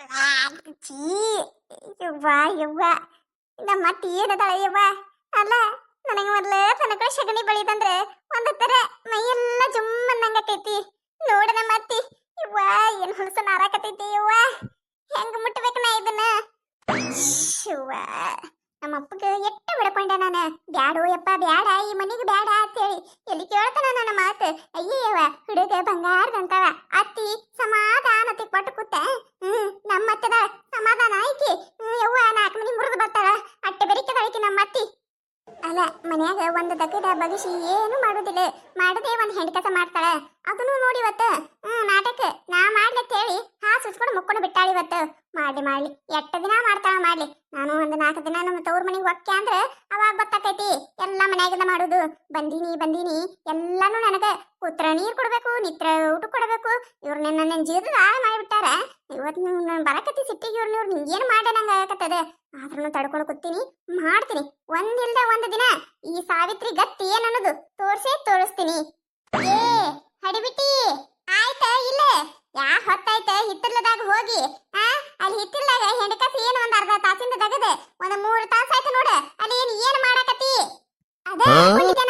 ಛೀ ಯವ್ವ ಯವ್ವ ನಮ್ಮ ಅತ್ತಿ ಏನದಾಳ ಯವ್ವ ಅಲ್ಲ ನನಗೆ ಮೊದ್ಲು ತನಕ ಸಗಣಿ ಬಳಿದಂದ್ರೆ ಒಂದು ತರ ಮೈಯೆಲ್ಲ ಜುಮ್ಮನ್ನಂಗತೈತಿ ನೋಡ ನಮ್ಮ ಅತ್ತಿ ಯವ್ವ ಏನು ಹೊಲಸ ನಾರಾಕತೈತಿ ಯವ್ವ ಹೆಂಗ ಮುಟ್ಬೇಕು ನಾ ಇದನ್ನ ಶಿವ ನಮ್ಮ ಅಪ್ಪಗೆ ಎಟ್ಟು ಬಿಡ್ಕೊಂಡೆ ನಾನು ಬ್ಯಾಡೋ ಯಪ್ಪ ಬ್ಯಾಡ ಈ ಮನೆಗೆ ಬ್ಯಾಡ ಅಂತೇಳಿ ಎಲ್ಲಿ ಕೇಳ್ತಾನ ನನ್ನ ಮಾತು ಅಯ್ಯವ್ವ ಹುಡುಗ ಬಂಗಾರದಂತವ ಅತ್ತಿ ಸಮಾಧಾನತೆ ಕೊಟ್ಟು ಕೂತ ನಮ್ಮ ಅತ್ತದ ಸಮಾಧಾನ ಆಯ್ಕೆ ಯವ್ವ 4 ಮನಿ ಮುರಿದು ಬರ್ತಾಳ ಅಟ್ಟೆ ಬೆರಿಕೆದಳಕಿ ನಮ್ಮ ಅತ್ತಿ ಅಲ್ಲ ಮನ್ಯಾಗ ಒಂದು ದಗದ ಬಗಸಿ ಏನು ಮಾಡುದಿಲ್ಲ ಮಾಡದೆ ಒಂದು ಹೆಂಡ್ ಕೆಲಸ ಮಾಡ್ತಾಳ ಅದನ್ನು ನೋಡಿ ಇವತ್ತು ನಾಟಕ ನಾ ಮಾಡ್ಲತ್ತ ಹೇಳಿ ಸುಚ್ಕೊಂಡು ಮುಕ್ಕೊಂಡು ಬಿಟ್ಟಾಳ ಇವತ್ತು ಮಾಡ್ಲಿ ಎಟ್ಟ ದಿನ ಮಾಡ್ತಾಳ ಮಾಡ್ಲಿ ನಾನು ಒಂದು 4 ದಿನ ನಮ್ಮ ತವ್ರ ಮನೆಗೆ ಹೊಕ್ಕೆ ಅಂದ್ರೆ ಅವಾಗ ಗೊತ್ತಾಕೈತಿ ಎಲ್ಲ ಮನ್ಯಾಗಿಂದ ಮಾಡುದು ಬಂದೀನಿ ಎಲ್ಲಾನು ನನಗ ಪುತ್ರ ನೀರ್ ಕೊಡ್ಬೇಕು ನಿತ್ರ ಊಟ ಕೊಡಬೇಕು ಇವ್ರು ನನ್ನ ಜೀವದ ಹಾಳು ಮಾಡಿಬಿಟ್ಟಾರ ಇವತ್ತು ಬರಕತ್ತಿ ಸಿಟ್ಟಿಗೆ ಇವ್ರು ನಿಂಗೇನು ಮಾಡ ನಂಗೆ ಆಗಕತ್ತದ ಆದ್ರೂ ತಡ್ಕೊಂಡು ಕೂತೀನಿ ಮಾಡ್ತೀನಿ ಒಂದಿಲ್ದ ಒಂದು ದಿನ ಈ ಸಾವಿತ್ರಿ ಗಟ್ಟಿ ಏನನ್ನೋದು ತೋರಿಸ್ತೀನಿ ಏ ಹಡಿಬಿಟ್ಟಿ ಆಯ್ತಾ ಇಲ್ಲ ಹೊತ್ತಾಯ್ತ ಹಿತ್ತಲದಾಗ ಹೋಗಿ ಅಲ್ಲಿ ಹಿತ್ತಲದಾಗ ಹೆಂಡಕಸಿ ಏನು ಒಂದ್ ಅರ್ಧ ತಾಸಿಂದ ದಗದೆ ಒಂದ್ 3 ತಾಸ ಆಯ್ತು ನೋಡ ಅಲ್ಲಿ ಏನ್ ಮಾಡಾಕತ್ತಿ ಅದ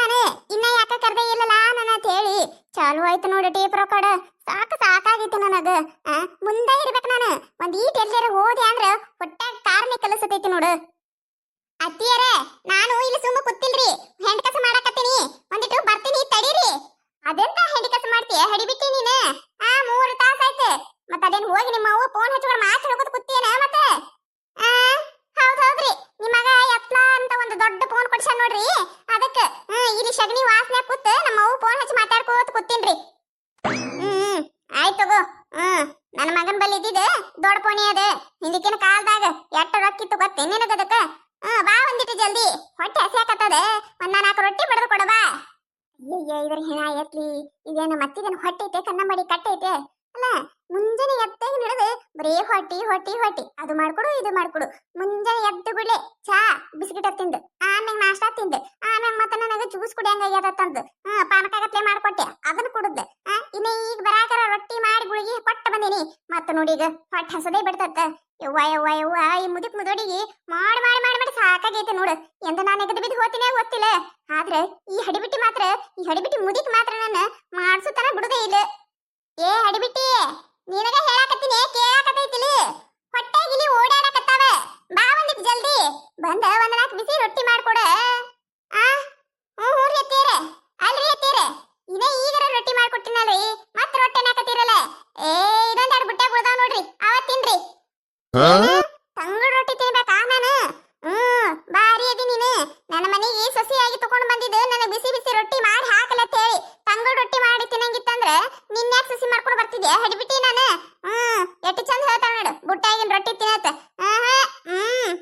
ನಾನು ಇನ್ನ ಯಾಕ ಕರ್ದೆ ಇಲ್ಲಲ್ಲ ನನ್ನ ಹೇಳಿ ಚಾಲು ಆಯ್ತು ನೋಡ ಟೇಪ್ ರೆಕಾರ್ಡ್ ಸಾಕಾಗಿತ್ತು ನನಗ ಮುಂದೆ ಇರ್ಬೇಕು ನಾನು ಒಂದ್ ಈಟ್ ಎಲ್ಲಾರ ಹೋದೆ ಅಂದ್ರ ಹೊಟ್ಟಾಗ ಕಾರ್ನೆ ಕಲಸತೈತಿ ನೋಡು ಅತ್ತಿಯರ ನಾನು ಇಲ್ಲಿ ಸುಮ್ಮ ಕೂತಿಲ್ರಿ ಹೆಂಡ್ ಕಸ ಮಾಡಾಕತ್ತೀನಿ ಒಂದಿಟ್ಟು ಬರ್ತೀನಿ ತಡೀರಿ ಅದೆಂತ ಹೆಂಡ್ ಕಸ ಮಾಡ್ತೀಯ ಹಡಿಬಿಟ್ಟಿ ನೀನು 3 ತಾಸ ಆಯ್ತು ಮತ್ತ ಅದೇನ್ ಹೋಗಿ ನಿಮ್ಮ ಅವ್ವ ಫೋನ್ ಹಚ್ಚಿಕೊಂಡು ಮಾತಾಡ್ಕೋತ ಕೂತೀನ ಮತ್ತೆ ಹೌದ್ರಿ ನಿಮಗ ಎತ್ಲ ಅಂತ ಒಂದು ದೊಡ್ಡ ಫೋನ್ ಕೊಡ್ಸ ನೋಡ್ರಿ ಅದಕ್ಕೆ ಇಲ್ಲಿ ಶಗಣಿ ವಾಸನೆ ಕೂತ್ ನಮ್ಮ ಅವ್ವ ಫೋನ್ ಹಚ್ಚಿ ಮಾತಾಡ್ಕೋತ ಕೂತೀನ್ರಿ ಆಯ್ತು ತಗೋ ನನ್ನ ಮಗನ ಬಲ್ಲಿ ಇದ್ದಿದೆ ದೊಡ್ಡ ಫೋನಿ ಅದ ಹಿಂದಿಕಿನ ಕಾಲದಾಗ ಎಟ್ಟ ರೊಕ್ಕಿತ್ತು ಗೊತ್ತೇ ನಿನಗದಕ್ಕ ಬಾ ಒಂದಿಟ್ಟು ಜಲ್ದಿ ಹೊಟ್ಟೆ ಹಸಿಯಾಕತ್ತದ ಒಂದ್ 4 ರೊಟ್ಟಿ ಬಡದು ಕೊಡ ಬಾ ಅಯ್ಯಯ್ಯ ಇದ್ರ ಹೆಣ ಎತ್ಲಿ ಇದೇನು ಮತ್ತಿದೇನು ಹೊಟ್ಟೆ ಐತೆ ಕನ್ನಂಬಡಿ ಕಟ್ಟೈತೆ ಅಲ್ಲ ಮುಂಜಾನೆ ಎದ್ದಾಗ ನಡೆದು ಬರೀ ಹೊಟ್ಟಿ ಅದು ಮಾಡ್ಕೊಡು ಇದು ಮಾಡ್ಕೊಡು ಮುಂಜಾನೆ ಎದ್ದು ಬಿಡ್ಲೆ ಚಾ ಬಿಸ್ಕಿಟ್ ತಿಂದು ಆಮ್ಯಾಗ ನಾಷ್ಟಾ ತಿಂದು ಆಮ್ಯಾಗ ಮತ್ತೆ ನನಗೆ ಜ್ಯೂಸ್ ಕುಡಿಯಂಗ ತಂದು ಪಾನಕಾಗತ್ಲೆ ಮಾಡ್ಕೊಟ್ಟೆ ಅದನ್ನ ಕುಡುದು ಇನ್ನ ಈಗ ಬರಾಕರ ರೊಟ್ಟಿ ಮಾಡಿ ಗುಳಿಗೆ ಕೊಟ್ಟ ಬಂದೀನಿ ಮತ್ತ ನೋಡಿ ಈಗ ಹೊಟ್ಟೆ ಹಸದೇ ಬಿಡ್ತತ್ತ ಯವ್ವ ಈ ಮುದುಡಿಗೆ ಮಾಡಿ ಸಾಕಾಗೈತೆ ನೋಡು ಎಂದ ನಾನು ಎಗದು ಬಿದ್ದು ಹೋತಿನೇ ಗೊತ್ತಿಲ್ಲ ಆದ್ರೆ ಈ ಹಡಿಬಿಟ್ಟಿ ಮುದಿಕ್ ಮಾತ್ರ ನನ್ನ ಮಾಡ್ಸುತ್ತಾನ ಬಿಡುದೇ ಇಲ್ಲ ಏ ಹಡಿಬಿಟ್ಟಿ ನಿನಗ ಹೇಳಾಕತ್ತೀನಿ ಕೇಳಾಕತೈತಿಲಿ ಹೊಟ್ಟೆಗಿಲಿ ಓಡಾಡಕತ್ತಾವ ಬಾ ಒಂದಿಟ್ಟು ಜಲ್ದಿ ಬಂದ ಒಂದ್ 4 ಬಿಸಿ ರೊಟ್ಟಿ ಮಾಡ್ಕೊಡ ಹ್ಞೂ ಎತ್ತೀರ ಅಲ್ರಿ ಎತ್ತೀರ ಇದೇ ಈಗರ ರೊಟ್ಟಿ ಮಾಡ್ಕೊಟ್ಟಿನಲ್ರಿ ಮತ್ತ ರೊಟ್ಟಿ ನಾಕತ್ತೀರಲ್ಲ ಇದೊಂದ್ 2 ಬುಟ್ಟೆ ಉಳ್ದಾವ್ ನೋಡ್ರಿ ಅವತ್ತಿನ್ರಿ ತಂಗುಡ್ ರೊಟ್ಟಿ ತಿನ್ಬೇಕಾ ನಾನು ಬಾರಿ ಅದಿ ನೀನು ನನ್ನ ಮನೆಗೆ ಸೊಸೆಯಾಗಿ ತಗೊಂಡು ಬಂದಿದ್ದು ನನಗೆ ಬಿಸಿ ರೊಟ್ಟಿ ಮಾಡಿ ಹಾಕಲತ್ತ ಹೇಳಿ ತಂಗುಡ್ ರೊಟ್ಟಿ ಮಾಡಿ ತಿನ್ನಂಗಿತ್ತಂದ್ರ ನಿನ್ಯಾಕ್ ಸೊಸಿ ಮಾಡ್ಕೊಂಡು ಬರ್ತಿದ್ಯಾ ಹಡಿಬಿಟ್ಟಿ ನಾನು ಎಷ್ಟು ಚಂದ ಹೇಳ್ತಾಳ ನೋಡು ಬುಟ್ಟಾಗಿನ ರೊಟ್ಟಿ ತಿನ್ನತ್ತ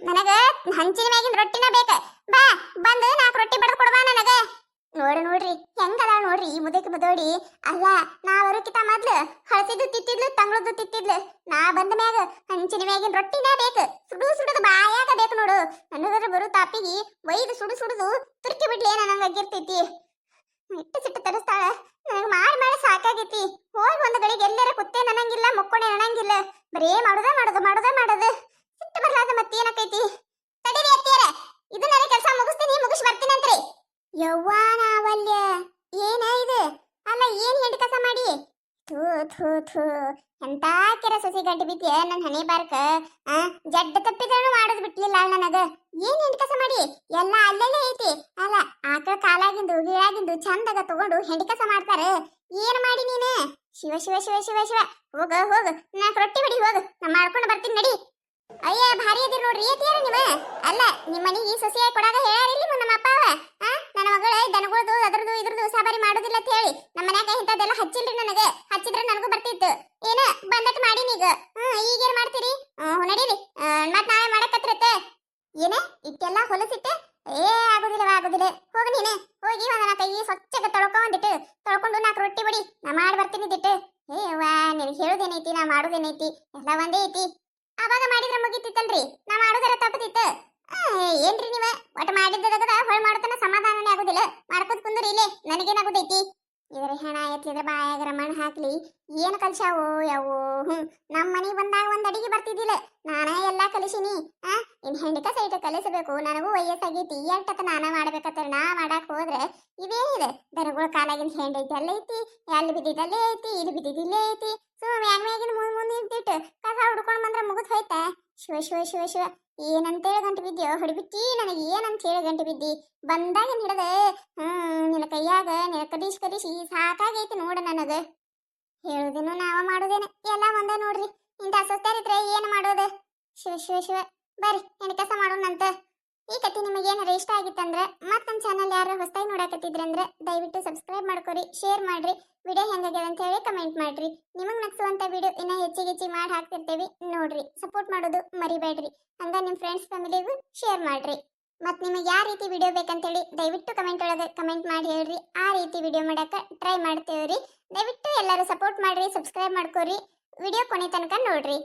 ನನಗ ಹಂಚಿನ ಮ್ಯಾಗಿನ ರೊಟ್ಟಿನ ಬೇಕ ಬಾ ಬಂದು 4 ರೊಟ್ಟಿ ಬಡ್ದು ಕೊಡ್ಬಾ ನನಗ ನೋಡ್ರಿ ಹೆಂಗದ ನೋಡ್ರಿ ಈ ಮುದೋಡಿ ಅಲ್ಲ ನಾ ಬರೋಕಿತ ಮೊದ್ಲು ಹಳಸಿದ್ದು ತಿತ್ತಿದ್ಲು ತಂಗಳದ್ದು ತಿತ್ತಿದ್ಲು ನಾ ಬಂದ ಮ್ಯಾಗ ಹಂಚಿನ ಮ್ಯಾಗಿನ ರೊಟ್ಟಿನೇ ಬೇಕು ಸುಡುದು ಬಾಯಾಗ ಬೇಕು ನೋಡು ನನಗರ ಬರೋ ತಾಪಿಗೆ ಒಯ್ದು ಸುಡುದು ತುರ್ಕಿ ಬಿಡ್ಲಿ ನನಗೆ ಆಗಿರ್ತೈತಿ ಸಿಟ್ಟು ತರಿಸ್ತಾಳ ನನಗೆ ಮಾಡಿ ಸಾಕಾಗೈತಿ ಹೋಗಿ ಒಂದು ಗಳಿಗೆ ಎಲ್ಲಾರ ಕುತ್ತೇ ನನಂಗಿಲ್ಲ ಮುಕ್ಕೊಂಡೆ ನನಂಗಿಲ್ಲ ಬರೇ ಮಾಡೋದು ಸಿಟ್ಟು ಬರ್ಲಾದ ಮತ್ತೇನಕೈತಿ ತಡೀರಿ ಅತ್ತಿಯರ ಇದು ನನ್ನ ಕೆಲಸ ಮುಗಿಸಿ ಬರ್ತೀನಂತ್ರಿ ಯವ್ವ ನಾವಲ್ಯ ಏನ ಇದು ಅಲ್ಲ ಏನ್ ಹೆಂಡ್ ಕಸ ಮಾಡಿ ಥೂ ಎಂತ ಕೆರ ಸೊಸಿ ಗಡ್ಡಿ ಬಿದ್ದೆ ನನ್ನ ಹಣೆ ಬಾರ್ಕ ಜಡ್ಡ ತಪ್ಪಿದ್ರೂ ಮಾಡೋದು ಬಿಟ್ಲಿಲ್ಲ ನನಗ ಏನ್ ಹೆಂಡ್ ಕಸ ಮಾಡಿ ಎಲ್ಲ ಅಲ್ಲೆಲ್ಲೇ ಐತಿ ಅಲ್ಲ ಆಕಳ ಕಾಲಾಗಿಂದು ಗೀಳಾಗಿಂದು ಚಂದಾಗ ತಗೊಂಡು ಹೆಂಡಿ ಕಸ ಮಾಡ್ತಾರ ಏನ್ ಮಾಡಿ ನೀನು ಶಿವ ಹೋಗ 4 ರೊಟ್ಟಿ ಬಡಿ ಹೋಗು ನಾ ಮಾಡ್ಕೊಂಡು ಬರ್ತೀನಿ ನಡಿ ಅಯ್ಯ ಭಾರಿ ಅದಿರ್ ನೋಡ್ರಿ ಏತಿಯಾರ ನೀವು ಅಲ್ಲ ನಿಮ್ಮ ಮನೆಗೆ ಸೊಸೆಯಾಗಿ ಕೊಡಾಗ ಹೇಳಾರಿಲ್ಲ ನಮ್ಮ ಅಪ್ಪವ ನನ್ನ ಮಗಳ ದನಗಳದು ಅದ್ರದ್ದು ಇದ್ರದ್ದು ಸಾಬಾರಿ ಮಾಡೋದಿಲ್ಲ ಅಂತ ಹೇಳಿ ನಮ್ಮ ಮನ್ಯಾಗ ಇಂಥದ್ದೆಲ್ಲ ಹಚ್ಚಿಲ್ರಿ ನನಗೆ ಹಚ್ಚಿದ್ರೆ ನನಗೂ ಬರ್ತಿತ್ತು ಏನ ಬಂದಟ್ ಮಾಡೀನಿ ಈಗೇನ್ ಮಾಡ್ತೀರಿ ನಡೀರಿ ಮತ್ ನಾವೇ ಮಾಡಕತ್ರತ್ತೆ ಏನ ಇಟ್ಟೆಲ್ಲ ಹೊಲಸಿಟ್ಟೆ ಆಗುದಿಲ್ಲ ಹೋಗಿ ನೀನೆ ಹೋಗಿ ಒಂದ್ 4 ಕೈ ಸ್ವಚ್ಛಗ ತೊಳ್ಕೊಂಡು 4 ರೊಟ್ಟಿ ಬಡಿ ನಾ ಮಾಡಿ ಬರ್ತೀನಿ ದಿಟ್ಟು ವಾ ನೀವು ಹೇಳುದೇನೈತಿ ನಾ ಮಾಡೋದೇನೈತಿ ಎಲ್ಲ ಒಂದೇ ಐತಿ ಅವಾಗ ಮಾಡಿದ್ರೆ ಮುಗಿತಿತ್ತಲ್ರಿ ನಾ ಮಾಡೋದರ ತಪ್ಪತಿತ್ತು ಏನ್ರಿ ನೀವ ಒಟ್ಟು ಮಾಡಿದ್ದದ ಹೊಳ್ ಮಾಡ್ತಾನ ಸಮಾಧಾನನೇ ಆಗುದಿಲ್ಲ ಮಾಡ್ಕೋತ ಕುಂದ್ರಿ ಇಲ್ಲೇ ನನಗೇನಾಗುದೈತಿ ಇದ್ರ ಹೆಣ ಎತ್ತಿದ್ರೆ ಬಾಯಾಗರ ಮಣ್ಣು ಹಾಕ್ಲಿ ಏನು ಕಲ್ಸಾವೋ ಯಾವೋ ನಮ್ಮ ಮನೆಗೆ ಬಂದಾಗ ಒಂದು ಅಡಿಗೆ ಬರ್ತಿದ್ದಿಲ್ಲ ನಾನೇ ಎಲ್ಲ ಕಲಿಸಿನಿ ಇನ್ ಹೆಂಡಕ ಸೈಟ್ ಕಲಿಸಬೇಕು ನನಗೂ ವಯಸ್ಸಾಗೈತಿ ಎಂಟಕ್ಕ ನಾನ ಮಾಡ್ಬೇಕತ್ತ ನಾ ಮಾಡಕ್ ಹೋದ್ರೆ ಇದೇನಿದೆ ದನಗಳ ಕಾಲಾಗಿನ ಹೆಂಡ ಐತಿ ಅಲ್ಲೇ ಐತಿ ಎಲ್ಲಿ ಬಿದ್ದಿದ್ದಲ್ಲೇ ಐತಿ ಇಲ್ಲಿ ಬಿದ್ದಿದ್ದಿಲ್ಲೇ ಐತಿ ಸೊ ಮ್ಯಾಗಿನ ಮುಂದೆ ನಿಂತಿಟ್ಟು ಕಸ ಹುಡ್ಕೊಂಡು ಬಂದ್ರೆ ಮುಗಿದ್ ಹೋಯ್ತಾ ಶಿವ ಶಿವ ಶಿವ ಶಿವ ಏನಂತೇಳಿ ಗಂಟು ಬಿದ್ದಿಯೋ ಹೊಡಿಬಿಟ್ಟಿ ನನಗೆ ಏನಂತ ಹೇಳಿ ಗಂಟು ಬಿದ್ದಿ ಬಂದಾಗ ಹಿಡದೆ ನಿನ್ನ ಕೈಯಾಗ ನಿನ್ನ ಕದಿಸಿ ಸಾಕಾಗೈತಿ ನೋಡ ನನಗೆ ಹೇಳುದೇನು ನಾವ ಮಾಡೋದೇನೆ ಎಲ್ಲ ಒಂದ ನೋಡ್ರಿ ಇಂಥ ಅಸ್ವಸ್ಥರಿದ್ರೆ ಏನು ಮಾಡೋದು ಶಿವ ಶಿವ ಶಿವ ಬರ್ರಿ ಹೆಣ್ಣು ಕೆಲಸ ಮಾಡೋಣಂತ ಈ ಕಥೆ ನಿಮಗೆ ಏನಾರ ಇಷ್ಟ ಆಗಿತ್ತಂದ್ರೆ ಮತ್ತೆ ನಮ್ಮ ಚಾನಲ್ ಯಾರು ಹೊಸದಾಗಿ ನೋಡಕತ್ತಿದ್ರಂದ್ರೆ ದಯವಿಟ್ಟು ಸಬ್ಸ್ಕ್ರೈಬ್ ಮಾಡ್ಕೊರಿ ಶೇರ್ ಮಾಡ್ರಿ ವಿಡಿಯೋ ಹೆಂಗಾಗ್ಯದ ಅಂತ ಹೇಳಿ ಕಮೆಂಟ್ ಮಾಡ್ರಿ ನಿಮಗೆ ನಕ್ಸುವಂತ ವಿಡಿಯೋ ಇನ್ನ ಹೆಚ್ಚಿಗೆ ಮಾಡಿ ಹಾಕ್ತಿರ್ತೇವಿ ನೋಡ್ರಿ ಸಪೋರ್ಟ್ ಮಾಡೋದು ಮರಿಬೇಡ್ರಿ ಹಂಗ ನಿಮ್ಮ ಫ್ರೆಂಡ್ಸ್ ಫ್ಯಾಮಿಲಿಗೂ ಶೇರ್ ಮಾಡ್ರಿ ಮತ್ತು ನಿಮಗೆ ಯಾವ ರೀತಿ ವಿಡಿಯೋ ಬೇಕಂತೇಳಿ ದಯವಿಟ್ಟು ಕಮೆಂಟ್ ಒಳಗೆ ಕಮೆಂಟ್ ಮಾಡಿ ಹೇಳ್ರಿ ಆ ರೀತಿ ವಿಡಿಯೋ ಮಾಡಕ್ಕೆ ಟ್ರೈ ಮಾಡ್ತೇವ್ರಿ ದಯವಿಟ್ಟು ಎಲ್ಲರೂ ಸಪೋರ್ಟ್ ಮಾಡ್ರಿ ಸಬ್ಸ್ಕ್ರೈಬ್ ಮಾಡ್ಕೊರಿ ವಿಡಿಯೋ ಕೊನೆ ತನಕ ನೋಡ್ರಿ